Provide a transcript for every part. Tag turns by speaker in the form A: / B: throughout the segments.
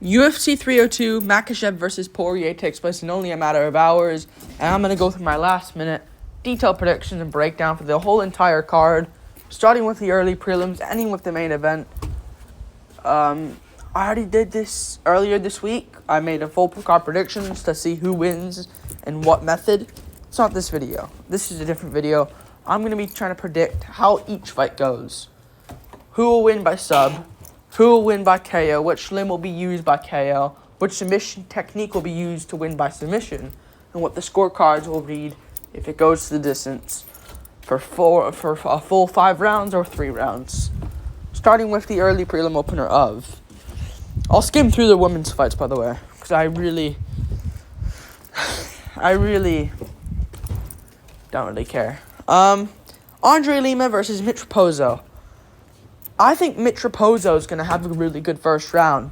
A: UFC 302, Makhachev versus Poirier takes place in only a matter of hours, and I'm going to go through my last-minute detailed predictions and breakdown for the whole entire card, starting with the early prelims, ending with the main event. I already did this earlier this week. I made a full card predictions to see who wins and what method. It's not this video. This is a different video. I'm going to be trying to predict how each fight goes. Who will win by sub? Who will win by KO? Which limb will be used by KO? Which submission technique will be used to win by submission? And what the scorecards will read if it goes to the distance for a full 5 rounds or 3 rounds. Starting with the early prelim opener of. I'll skim through the women's fights, by the way, because I really don't really care. Andre Lima versus Mitch Raposo. I think Mitch Raposo is going to have a really good first round.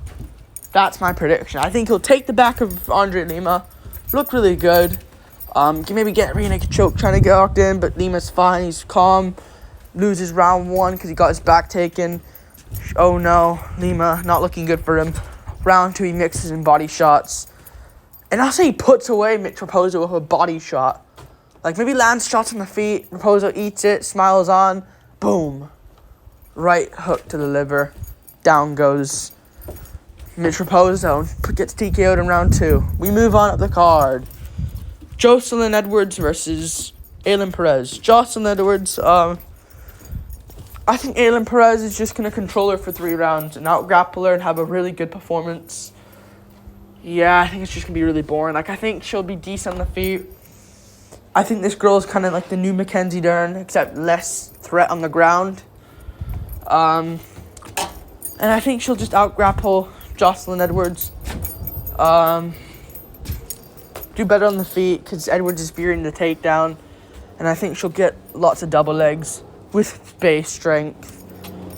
A: That's my prediction. I think he'll take the back of Andre Lima, look really good. Maybe get rear naked choke trying to get locked in, but Lima's fine. He's calm. Loses round 1 because he got his back taken. Oh no, Lima not looking good for him. Round 2 he mixes in body shots. And I'll say he puts away Mitch Raposo with a body shot. Like maybe lands shots on the feet, Raposo eats it, smiles on, boom. Right hook to the liver. Down goes Mitch Raposo. Gets TKO'd in round 2. We move on up the card. Jocelyn Edwards versus Aylin Perez. Jocelyn Edwards, I think Aylin Perez is just going to control her for 3 rounds and out-grapple her and have a really good performance. Yeah, I think it's just going to be really boring. Like, I think she'll be decent on the feet. I think this girl is kind of like the new Mackenzie Dern, except less threat on the ground. And I think she'll just out-grapple Jocelyn Edwards. Do better on the feet because Edwards is fearing the takedown. And I think she'll get lots of double legs with base strength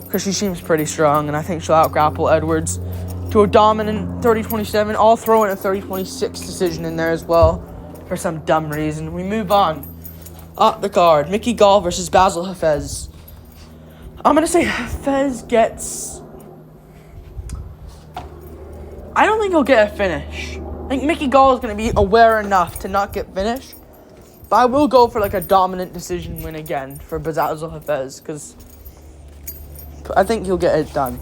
A: because she seems pretty strong. And I think she'll out-grapple Edwards to a dominant 30-27. I'll throw in a 30-26 decision in there as well for some dumb reason. We move on. Up the card. Mickey Gall versus Basil Hafez. I'm going to say Hafez gets... I don't think he'll get a finish. I think Mickey Gall is going to be aware enough to not get finished. But I will go for like a dominant decision win again for Basil Hafez because I think he'll get it done.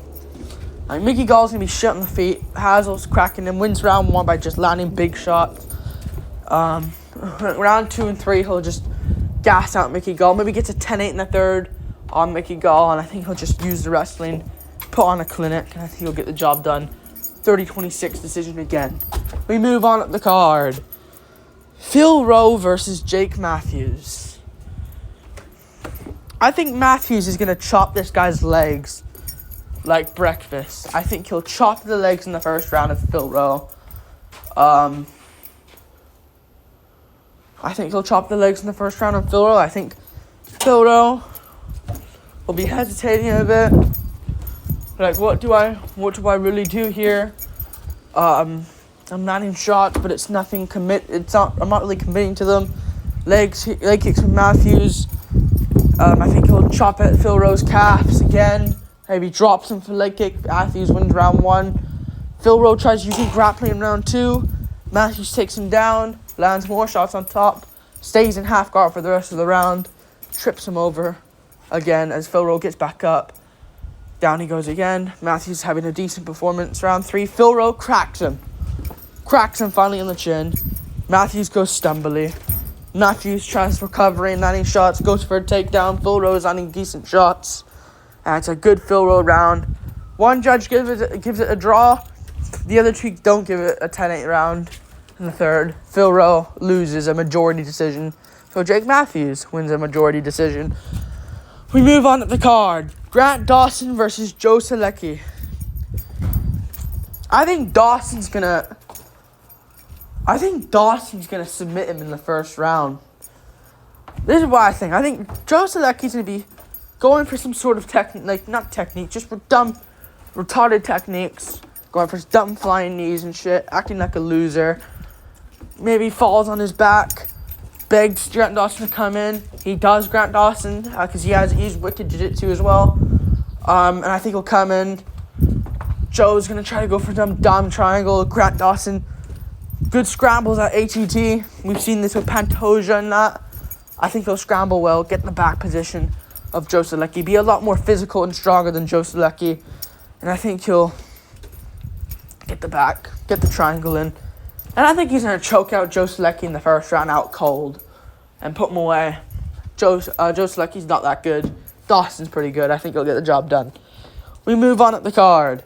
A: Like Mickey Gall's going to be shit on the feet. Hazel's cracking him. Wins round 1 by just landing big shots. Round 2 and 3 he'll just gas out Mickey Gall. Maybe gets a 10-8 in the third on Mickey Gall. And I think he'll just use the wrestling, put on a clinic. And I think he'll get the job done. 30-26 decision again. We move on up the card. Phil Rowe versus Jake Matthews. I think Matthews is going to chop this guy's legs like breakfast. I think he'll chop the legs in the first round of Phil Rowe. I think he'll chop the legs in the first round of Phil Rowe. I think Phil Rowe will be hesitating a bit. Like, what do I really do here? I'm landing shots, but it's nothing I'm not really committing to them. Leg kicks from Matthews. I think he'll chop at Phil Rowe's calves again. Maybe drops him for leg kick. Matthews wins round 1. Phil Rowe tries using grappling in round 2. Matthews takes him down, lands more shots on top, stays in half guard for the rest of the round, trips him over again as Phil Rowe gets back up. Down he goes again. Matthews having a decent performance. Round 3, Phil Rowe cracks him. Cracks him finally in the chin. Matthews goes stumbly. Matthews tries recovering, landing shots, goes for a takedown. Phil Rowe is landing decent shots. And it's a good Phil Rowe round. One judge gives it a draw. The other 2 don't give it a 10-8 round. In the third, Phil Rowe loses a majority decision. So Jake Matthews wins a majority decision. We move on to the card. Grant Dawson versus Joe Selecki. I think Dawson's gonna submit him in the first round. This is what I think. I think Joe Selecki's gonna be going for some sort of just dumb, retarded techniques. Going for dumb flying knees and shit. Acting like a loser. Maybe falls on his back. Begs Grant Dawson to come in. He does Grant Dawson because he's wicked jiu-jitsu as well. And I think he'll come in, Joe's going to try to go for some dumb triangle. Grant Dawson, good scrambles at ATT. We've seen this with Pantoja and that. I think he'll scramble well, get in the back position of Joe Solecki, be a lot more physical and stronger than Joe Solecki. And I think he'll get the back, get the triangle in. And I think he's going to choke out Joe Solecki in the first round out cold and put him away. Joe Solecki's not that good. Dawson's pretty good. I think he'll get the job done. We move on up the card.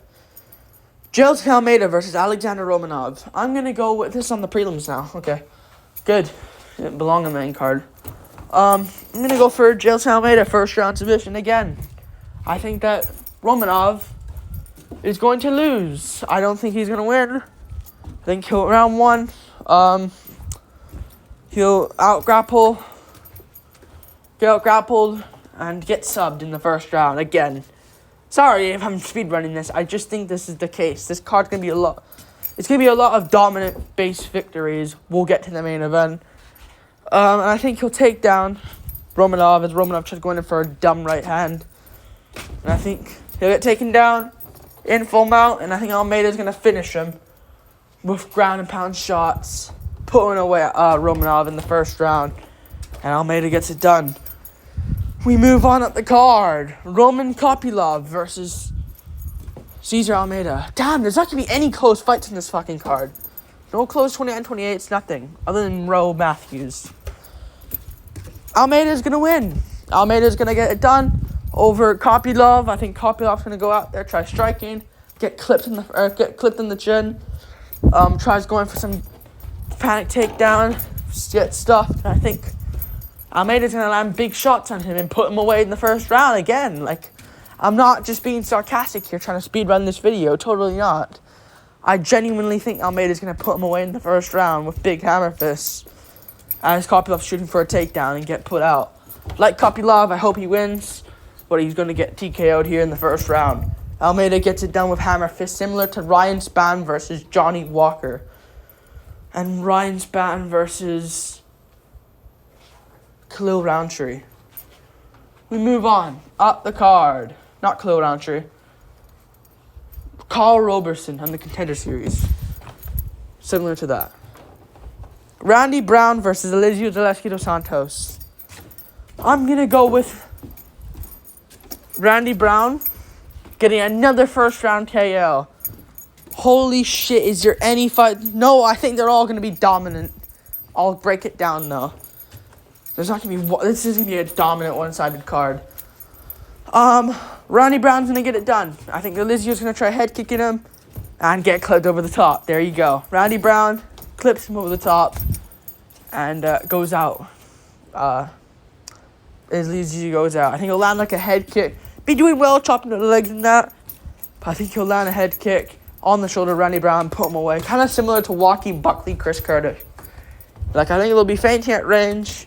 A: Jailton Almeida versus Alexander Romanov. I'm going to go with this on the prelims now. Okay, good. It didn't belong on the main card. I'm going to go for Jailton Almeida first round submission again. I think that Romanov is going to lose. I don't think he's going to win. I think he'll round one. He'll get out grappled and get subbed in the first round again. Sorry if I'm speedrunning this. I just think this is the case. This card's going to be a lot. It's going to be a lot of dominant base victories. We'll get to the main event. And I think he'll take down Romanov as Romanov tries going in for a dumb right hand. And I think he'll get taken down in full mount. And I think Almeida's going to finish him with ground and pound shots, putting away Romanov in the first round. And Almeida gets it done. We move on up the card. Roman Kopylov versus Cesar Almeida. Damn, there's not going to be any close fights in this fucking card. No close 29-28, nothing. Other than Roe Matthews. Almeida's going to win. Almeida's going to get it done over Kopylov. I think Kopylov's going to go out there, try striking, get clipped in the chin. Tries going for some panic takedown, get stuffed. I think Almeida's going to land big shots on him and put him away in the first round again. Like, I'm not just being sarcastic here trying to speedrun this video. Totally not. I genuinely think Almeida's going to put him away in the first round with big hammer fists as Kopylov's shooting for a takedown and get put out. Like Kopylov, I hope he wins, but he's going to get TKO'd here in the first round. Almeida gets it done with hammer fists similar to Ryan Spann versus Johnny Walker. And Ryan Spann versus Khalil Roundtree. We move on up the card. Not Khalil Roundtree. Carl Roberson on the Contender Series. Similar to that. Randy Brown versus Elizeu Zaleski dos Santos. I'm going to go with Randy Brown getting another first round KO. Holy shit, is there any fight? No, I think they're all going to be dominant. I'll break it down though. There's not going to be... This is going to be a dominant one-sided card. Randy Brown's going to get it done. I think Elizeu's going to try head kicking him and get clipped over the top. There you go. Randy Brown clips him over the top and goes out. Elizeu goes out. I think he'll land like a head kick. Be doing well chopping the legs and that. But I think he'll land a head kick on the shoulder of Randy Brown, put him away. Kind of similar to Joaquin Buckley, Chris Curtis. Like, I think it'll be feinting at range.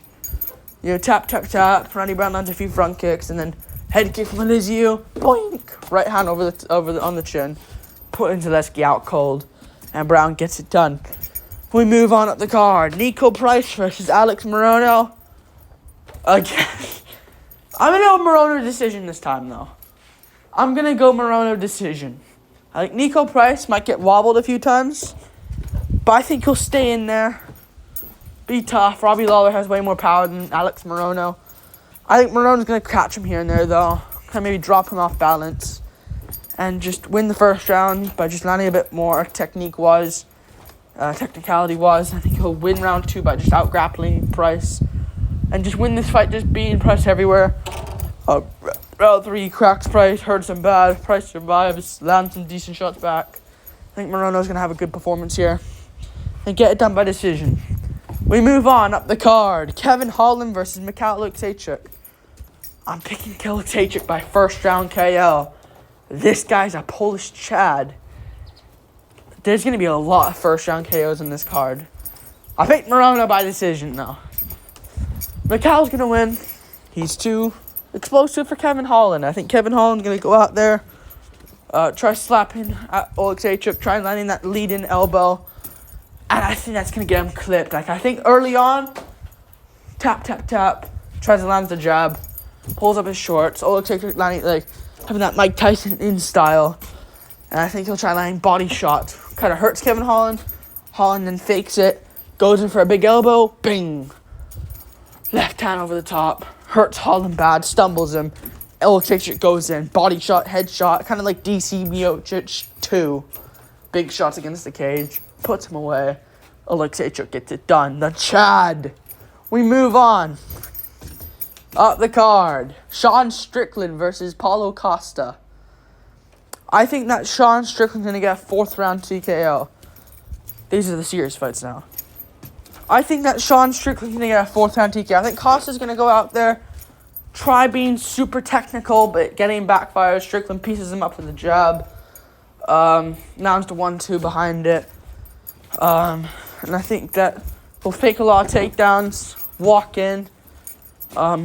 A: You know, tap, tap, tap. Randy Brown lands a few front kicks, and then head kick from Elizeu. Boink! Right hand on the chin. Putting Zaleski out cold. And Brown gets it done. We move on up the card. Nico Price versus Alex Morono. Again. I'm going to go Morono decision this time, though. I'm going to go Morono decision. I think Nico Price might get wobbled a few times. But I think he'll stay in there. Be tough. Robbie Lawler has way more power than Alex Morono. I think Morono's going to catch him here and there, though. And maybe drop him off balance. And just win the first round by just landing a bit more technique-wise. Technicality-wise. I think he'll win round 2 by just out-grappling Price. And just win this fight just being Price everywhere. Round 3 cracks Price, hurts him bad. Price survives, lands some decent shots back. I think Morono's going to have a good performance here. And get it done by decision. We move on up the card. Kevin Holland versus Mikhail Oleksiejczuk. I'm picking Oleksiejczuk by first round KO. This guy's a Polish Chad. There's going to be a lot of first round KOs in this card. I picked Morono by decision, though. Mikhail's going to win. He's too explosive for Kevin Holland. I think Kevin Holland's going to go out there, try slapping at Oleksiejczuk, try landing that lead-in elbow. And I think that's going to get him clipped. Like, I think early on, tap, tap, tap, tries to land the jab, pulls up his shorts. Oleksiejczuk landing, like, having that Mike Tyson in style. And I think he'll try landing body shots. Kind of hurts Kevin Holland. Holland then fakes it. Goes in for a big elbow. Bing. Left hand over the top. Hurts Holland bad. Stumbles him. Oleksiejczuk goes in. Body shot, head shot. Kind of like DC Miocic 2. Big shots against the cage. Puts him away. Oleksiejczuk gets it done. The Chad. We move on. Up the card. Sean Strickland versus Paulo Costa. I think that Sean Strickland's going to get a 4th round TKO. These are the serious fights now. I think that Sean Strickland's going to get a 4th round TKO. I think Costa's going to go out there, try being super technical, but getting backfire. Strickland pieces him up with a jab. Lands the 1-2 behind it. And I think that he'll fake a lot of takedowns, walk in,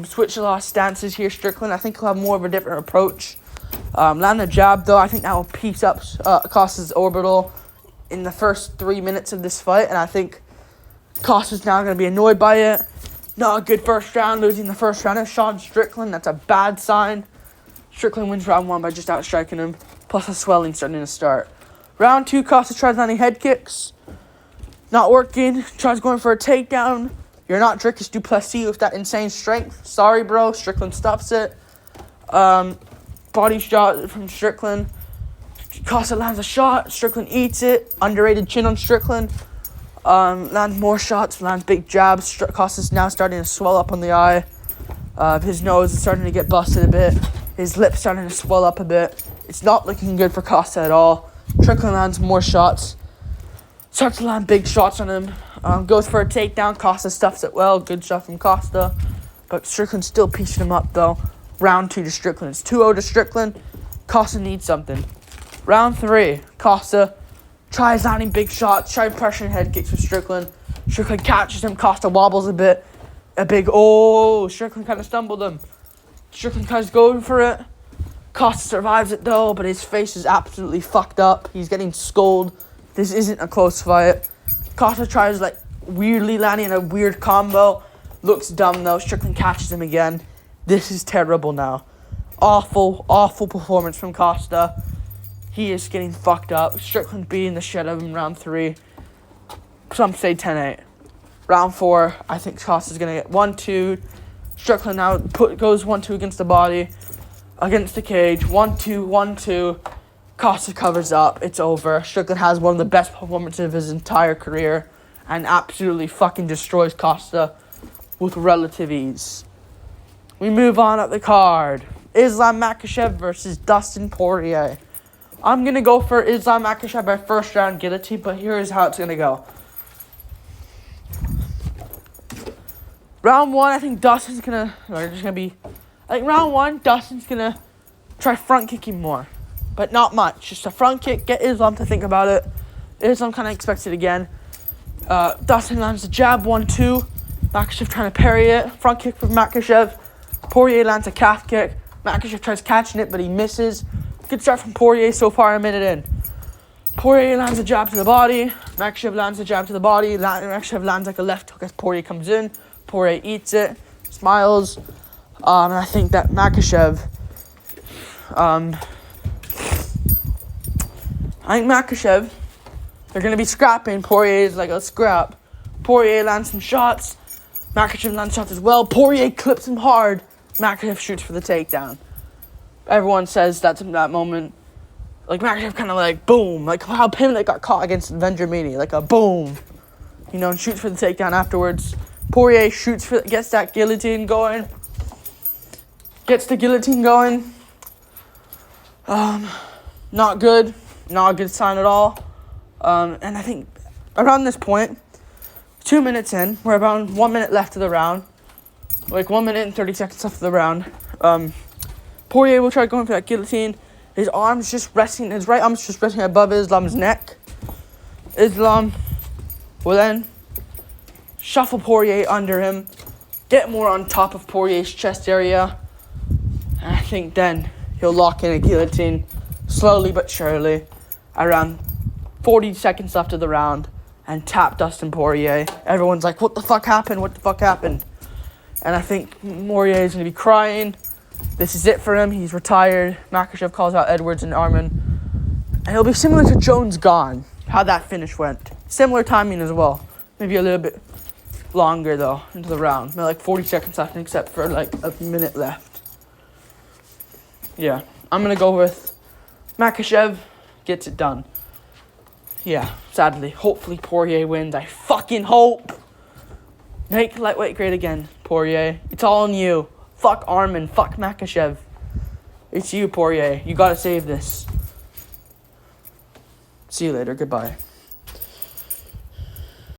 A: switch a lot of stances here, Strickland. I think he'll have more of a different approach. Land a jab, though. I think that will piece up Costa's orbital in the first 3 minutes of this fight. And I think Costa's now going to be annoyed by it. Not a good first round, losing the first round of Sean Strickland. That's a bad sign. Strickland wins round 1 by just outstriking him. Plus the swelling starting to start. Round 2, Costa tries landing head kicks. Not working. Tries going for a takedown. You're not Dricus du Plessis with that insane strength. Sorry, bro. Strickland stops it. Body shot from Strickland. Costa lands a shot. Strickland eats it. Underrated chin on Strickland. Lands more shots. Lands big jabs. Costa's now starting to swell up on the eye. His nose is starting to get busted a bit. His lips starting to swell up a bit. It's not looking good for Costa at all. Strickland lands more shots. Starts to land big shots on him. Goes for a takedown. Costa stuffs it well. Good shot from Costa. But Strickland's still piecing him up, though. Round 2 to Strickland. It's 2-0 to Strickland. Costa needs something. Round 3. Costa tries landing big shots. Tries pressuring head kicks with Strickland. Strickland catches him. Costa wobbles a bit. Strickland kind of stumbled him. Strickland tries going for it. Costa survives it, though, but his face is absolutely fucked up. He's getting scolded. This isn't a close fight. Costa tries, weirdly landing a weird combo. Looks dumb, though. Strickland catches him again. This is terrible now. Awful, awful performance from Costa. He is getting fucked up. Strickland beating the shit out of him round 3. Some say 10-8. Round 4, I think Costa's going to get 1-2. Strickland now goes 1-2 against the body. Against the cage. 1-2, 1-2. Costa covers up. It's over. Strickland has one of the best performances of his entire career. And absolutely fucking destroys Costa with relative ease. We move on up the card. Islam Makhachev versus Dustin Poirier. I'm going to go for Islam Makhachev by first round guillotine, but here's how it's going to go. Round 1, I think Dustin's going to... round 1, Dustin's going to try front kicking more. But not much. Just a front kick. Get Islam to think about it. Islam kind of expects it again. Dustin lands a jab, 1-2. Makhachev trying to parry it. Front kick from Makhachev. Poirier lands a calf kick. Makhachev tries catching it, but he misses. Good start from Poirier so far, a minute in. Poirier lands a jab to the body. Makhachev lands a jab to the body. Makhachev lands like a left hook as Poirier comes in. Poirier eats it. Smiles. And I think that Makhachev... they're going to be scrapping. Poirier is like a scrap. Poirier lands some shots. Makhachev lands shots as well. Poirier clips him hard. Makhachev shoots for the takedown. Everyone says that's in that moment. Makhachev kind of boom. Like how Pimlet got caught against Vendramini. Like a boom. And shoots for the takedown afterwards. Poirier gets that guillotine going. Gets the guillotine going. Not good. Not a good sign at all. And I think around this point, 2 minutes in, we're about 1 minute left of the round. 1 minute and 30 seconds left of the round. Poirier will try going for that guillotine. His right arm's just resting above Islam's neck. Islam will then shuffle Poirier under him, get more on top of Poirier's chest area. And I think then he'll lock in a guillotine slowly but surely around 40 seconds left of the round and tap Dustin Poirier. Everyone's like, what the fuck happened? What the fuck happened? And I think Poirier is going to be crying. This is it for him. He's retired. Makhachev calls out Edwards and Arman. And it'll be similar to Jones Gone, how that finish went. Similar timing as well. Maybe a little bit longer, though, into the round. Maybe like 40 seconds left, except for like a minute left. Yeah, I'm going to go with Makhachev gets it done. Yeah, sadly. Hopefully Poirier wins. I fucking hope. Make lightweight great again, Poirier. It's all on you. Fuck Arman. Fuck Makhachev. It's you, Poirier. You gotta save this. See you later. Goodbye.